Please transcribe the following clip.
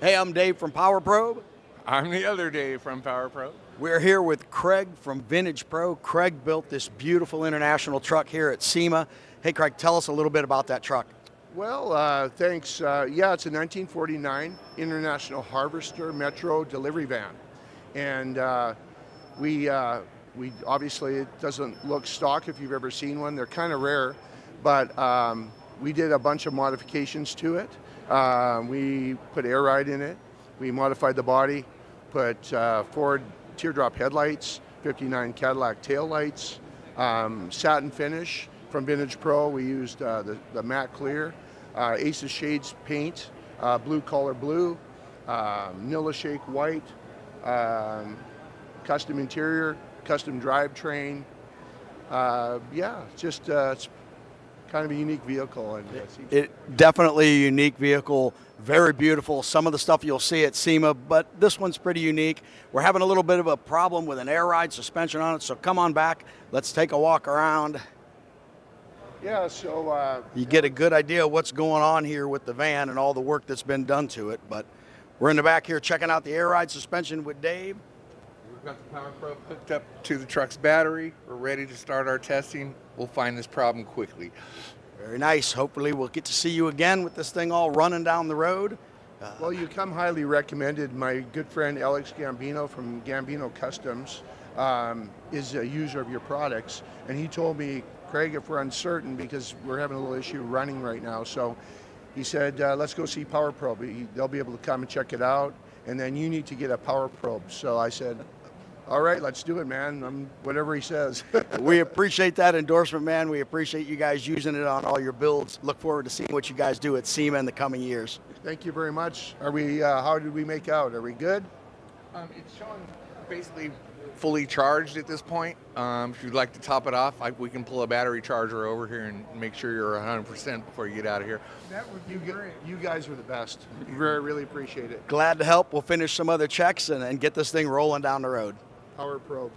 Hey, I'm Dave from Power Probe. I'm the other Dave from Power Pro. We're here with Craig from Vintage Pro. Craig built this beautiful international truck here at SEMA. Hey, Craig, tell us a little bit about that truck. Well, thanks. Yeah, it's a 1949 International Harvester Metro delivery van. And we obviously, it doesn't look stock if you've ever seen one. They're kind of rare, but we did a bunch of modifications to it. We put air ride in it. We modified the body, put Ford teardrop headlights, 59 Cadillac taillights, satin finish from Vintage Pro. We used the matte clear, Ace of Shades paint, blue color blue, Nilla Shake white, custom interior, custom drivetrain. Yeah, just it's kind of a unique vehicle. And It definitely a unique vehicle, very beautiful. Some of the stuff you'll see at SEMA, but this one's pretty unique. We're having a little bit of a problem with an air ride suspension on it, so come on back. Let's take a walk around. yeah, so You get a good idea of what's going on here with the van and all the work that's been done to it. But we're in the back here checking out the air ride suspension with Dave. We've got the Power Pro hooked up to the truck's battery. We're ready to start our testing. We'll find this problem quickly. Very nice. Hopefully we'll get to see you again with this thing all running down the road. well, you come highly recommended. My good friend Alex Gambino from Gambino Customs is a user of your products, and he told me, Craig, if we're uncertain, because we're having a little issue running right now, so he said, let's go see Power Probe. They'll be able to come and check it out, and then you need to get a Power Probe. So I said, all right, let's do it, man. Whatever he says. We appreciate that endorsement, man. We appreciate you guys using it on all your builds. Look forward to seeing what you guys do at SEMA in the coming years. Thank you very much. Are we? How did we make out? Are we good? It's showing basically fully charged at this point. If you'd like to top it off, we can pull a battery charger over here and make sure you're 100% before you get out of here. That would be great. You guys are the best. Really appreciate it. Glad to help. We'll finish some other checks and get this thing rolling down the road. Power Probe.